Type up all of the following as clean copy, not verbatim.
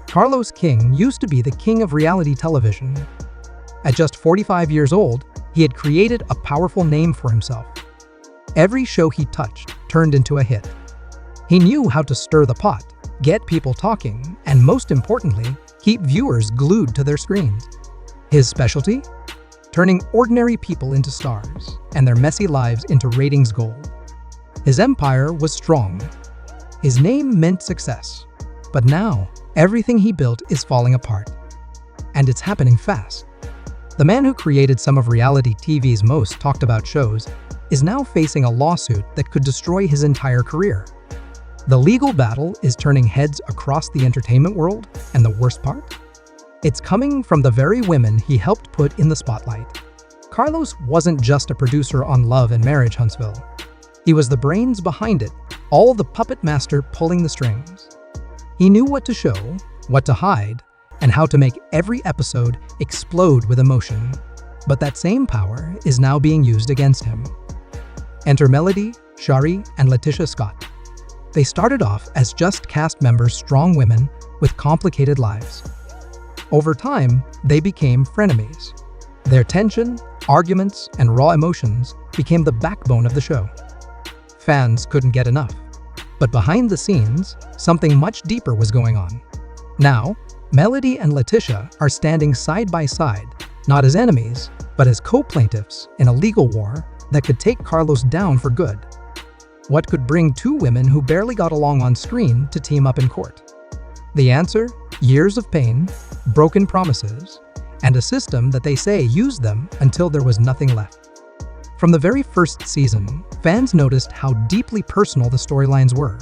Carlos King used to be the king of reality television. At just 45 years old, he had created a powerful name for himself. Every show he touched turned into a hit. He knew how to stir the pot, get people talking, and most importantly, keep viewers glued to their screens. His specialty? Turning ordinary people into stars and their messy lives into ratings gold. His empire was strong. His name meant success. But now, everything he built is falling apart. And it's happening fast. The man who created some of reality TV's most talked about shows is now facing a lawsuit that could destroy his entire career. The legal battle is turning heads across the entertainment world, and the worst part? It's coming from the very women he helped put in the spotlight. Carlos wasn't just a producer on Love and Marriage Huntsville. He was the brains behind it, all the puppet master pulling the strings. He knew what to show, what to hide, and how to make every episode explode with emotion. But that same power is now being used against him. Enter Melody, Shari, and LaTisha Scott. They started off as just cast members, strong women with complicated lives. Over time, they became frenemies. Their tension, arguments, and raw emotions became the backbone of the show. Fans couldn't get enough. But behind the scenes, something much deeper was going on. Now, Melody and LaTisha are standing side by side, not as enemies, but as co-plaintiffs in a legal war that could take Carlos down for good. What could bring two women who barely got along on screen to team up in court? The answer? Years of pain, broken promises, and a system that they say used them until there was nothing left. From the very first season, fans noticed how deeply personal the storylines were.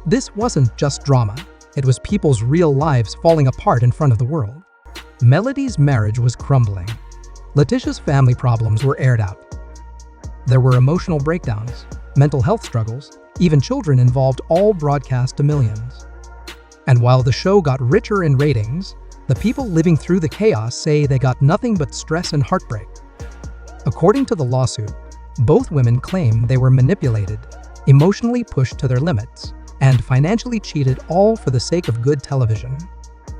This wasn't just drama, it was people's real lives falling apart in front of the world. Melody's marriage was crumbling. LaTisha's family problems were aired out. There were emotional breakdowns, mental health struggles, even children involved, all broadcast to millions. And while the show got richer in ratings, the people living through the chaos say they got nothing but stress and heartbreak. According to the lawsuit, both women claim they were manipulated, emotionally pushed to their limits, and financially cheated, all for the sake of good television.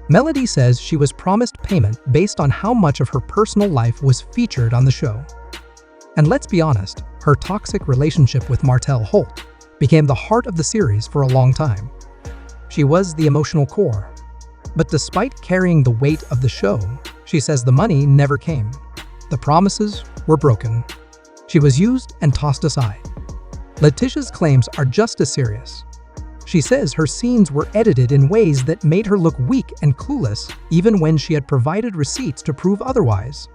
Melody says she was promised payment based on how much of her personal life was featured on the show. And let's be honest, her toxic relationship with Martell Holt became the heart of the series for a long time. She was the emotional core. But despite carrying the weight of the show, she says the money never came. The promises were broken. She was used and tossed aside. LaTisha's claims are just as serious. She says her scenes were edited in ways that made her look weak and clueless, even when she had provided receipts to prove otherwise.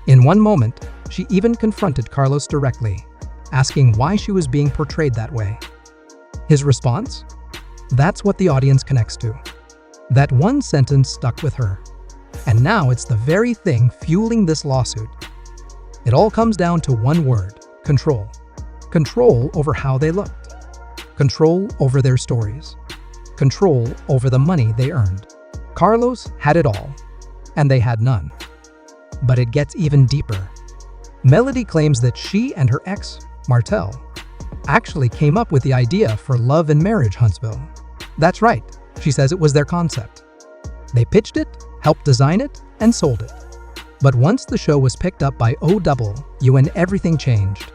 In one moment, she even confronted Carlos directly, asking why she was being portrayed that way. His response? That's what the audience connects to. That one sentence stuck with her. And now it's the very thing fueling this lawsuit. It all comes down to one word: control. Control over how they looked. Control over their stories. Control over the money they earned. Carlos had it all, and they had none. But it gets even deeper. Melody claims that she and her ex, Martell, actually came up with the idea for Love and Marriage Huntsville. That's right, she says it was their concept. They pitched it, helped design it, and sold it. But once the show was picked up by OWN, everything changed.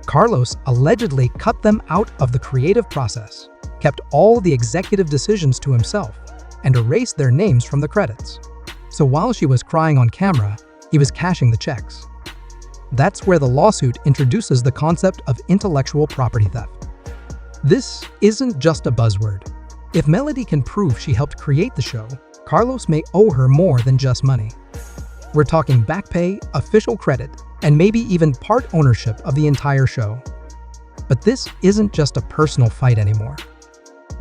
Carlos allegedly cut them out of the creative process, kept all the executive decisions to himself, and erased their names from the credits. So while she was crying on camera, he was cashing the checks. That's where the lawsuit introduces the concept of intellectual property theft. This isn't just a buzzword. If Melody can prove she helped create the show, Carlos may owe her more than just money. We're talking back pay, official credit, and maybe even part ownership of the entire show. But this isn't just a personal fight anymore.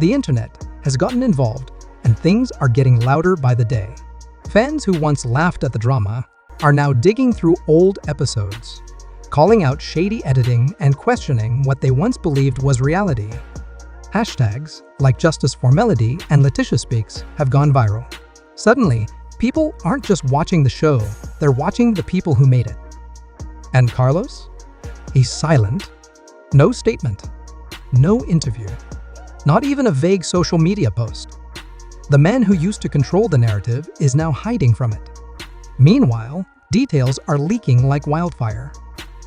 The internet has gotten involved, and things are getting louder by the day. Fans who once laughed at the drama are now digging through old episodes, calling out shady editing and questioning what they once believed was reality. Hashtags like Justice for Melody and LaTisha Speaks have gone viral. Suddenly, people aren't just watching the show, they're watching the people who made it. And Carlos? He's silent. No statement. No interview. Not even a vague social media post. The man who used to control the narrative is now hiding from it. Meanwhile, details are leaking like wildfire.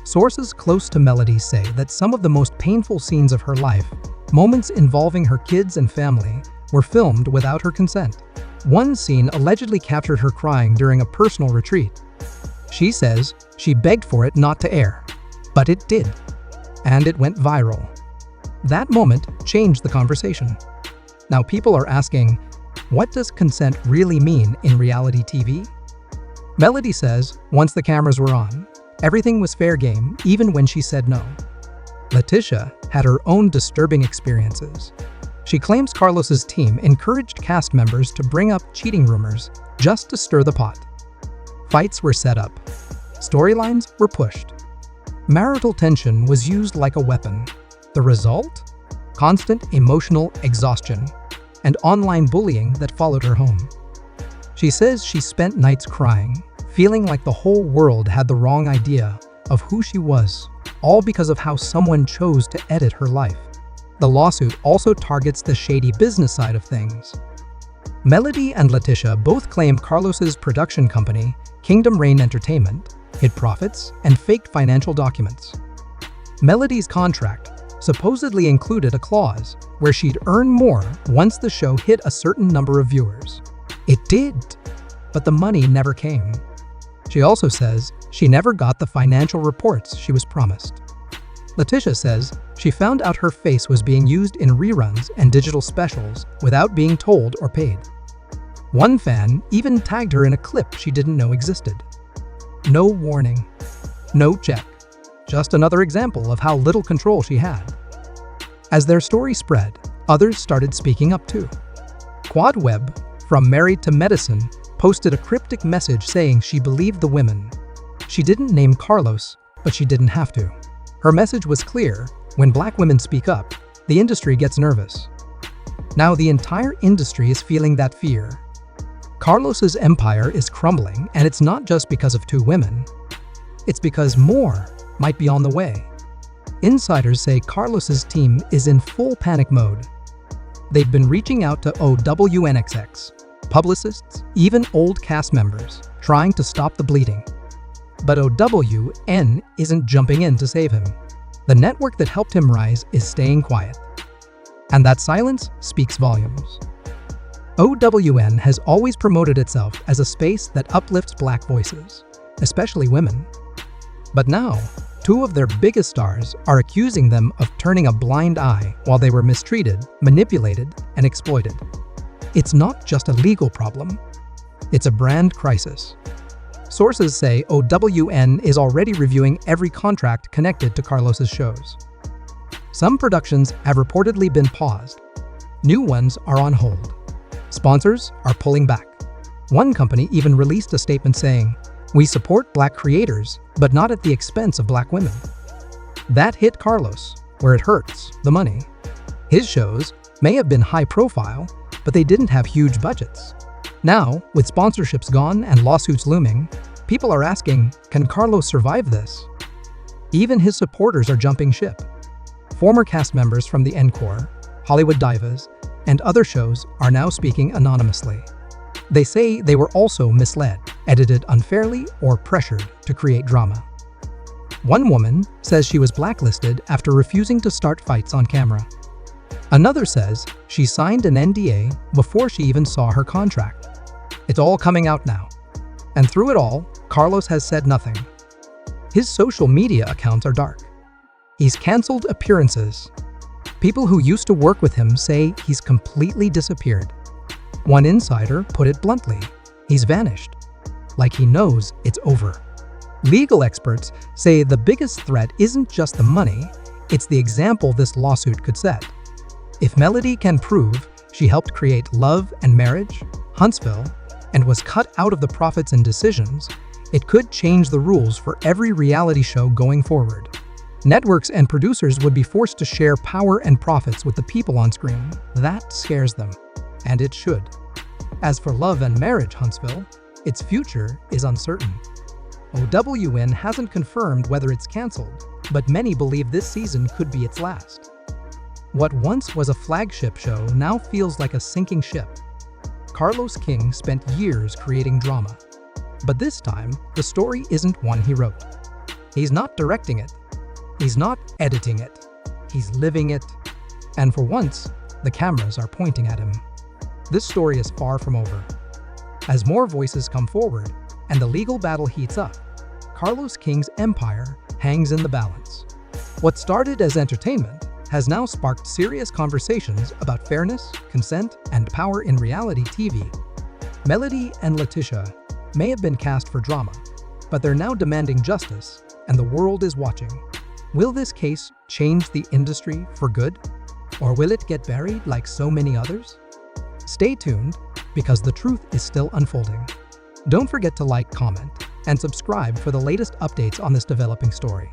Sources close to Melody say that some of the most painful scenes of her life, moments involving her kids and family, were filmed without her consent. One scene allegedly captured her crying during a personal retreat. She says she begged for it not to air, but it did, and it went viral. That moment changed the conversation. Now people are asking, what does consent really mean in reality TV? Melody says once the cameras were on, everything was fair game even when she said no. LaTisha had her own disturbing experiences. She claims Carlos's team encouraged cast members to bring up cheating rumors just to stir the pot. Fights were set up. Storylines were pushed. Marital tension was used like a weapon. The result? Constant emotional exhaustion and online bullying that followed her home. She says she spent nights crying, feeling like the whole world had the wrong idea of who she was, all because of how someone chose to edit her life. The lawsuit also targets the shady business side of things. Melody and LaTisha both claimed Carlos's production company, Kingdom Reign Entertainment, hid profits and faked financial documents. Melody's contract supposedly included a clause where she'd earn more once the show hit a certain number of viewers. It did, but the money never came. She also says she never got the financial reports she was promised. LaTisha says she found out her face was being used in reruns and digital specials without being told or paid. One fan even tagged her in a clip she didn't know existed. No warning, no check, just another example of how little control she had. As their story spread, others started speaking up too. Quad Web, from Married to Medicine, posted a cryptic message saying she believed the women. She didn't name Carlos, but she didn't have to. Her message was clear: when Black women speak up, the industry gets nervous. Now the entire industry is feeling that fear. Carlos's empire is crumbling, and it's not just because of two women. It's because more might be on the way. Insiders say Carlos's team is in full panic mode. They've been reaching out to OWNXX, publicists, even old cast members, trying to stop the bleeding. But OWN isn't jumping in to save him. The network that helped him rise is staying quiet. And that silence speaks volumes. OWN has always promoted itself as a space that uplifts Black voices, especially women. But now, two of their biggest stars are accusing them of turning a blind eye while they were mistreated, manipulated, and exploited. It's not just a legal problem, it's a brand crisis. Sources say OWN is already reviewing every contract connected to Carlos's shows. Some productions have reportedly been paused. New ones are on hold. Sponsors are pulling back. One company even released a statement saying, "We support Black creators, but not at the expense of Black women." That hit Carlos, where it hurts, the money. His shows may have been high profile, but they didn't have huge budgets. Now, with sponsorships gone and lawsuits looming, people are asking, can Carlos survive this? Even his supporters are jumping ship. Former cast members from the Encore, Hollywood Divas, and other shows are now speaking anonymously. They say they were also misled, edited unfairly, or pressured to create drama. One woman says she was blacklisted after refusing to start fights on camera. Another says she signed an NDA before she even saw her contract. It's all coming out now. And through it all, Carlos has said nothing. His social media accounts are dark. He's canceled appearances. People who used to work with him say he's completely disappeared. One insider put it bluntly, he's vanished, like he knows it's over. Legal experts say the biggest threat isn't just the money, it's the example this lawsuit could set. If Melody can prove she helped create Love and Marriage, Huntsville, and was cut out of the profits and decisions, it could change the rules for every reality show going forward. Networks and producers would be forced to share power and profits with the people on screen. That scares them, and it should. As for Love and Marriage Huntsville, its future is uncertain. OWN hasn't confirmed whether it's canceled, but many believe this season could be its last. What once was a flagship show now feels like a sinking ship. Carlos King spent years creating drama. But this time, the story isn't one he wrote. He's not directing it. He's not editing it. He's living it. And for once, the cameras are pointing at him. This story is far from over. As more voices come forward and the legal battle heats up, Carlos King's empire hangs in the balance. What started as entertainment has now sparked serious conversations about fairness, consent, and power in reality TV. Melody and LaTisha may have been cast for drama, but they're now demanding justice, and the world is watching. Will this case change the industry for good? Or will it get buried like so many others? Stay tuned, because the truth is still unfolding. Don't forget to like, comment, and subscribe for the latest updates on this developing story.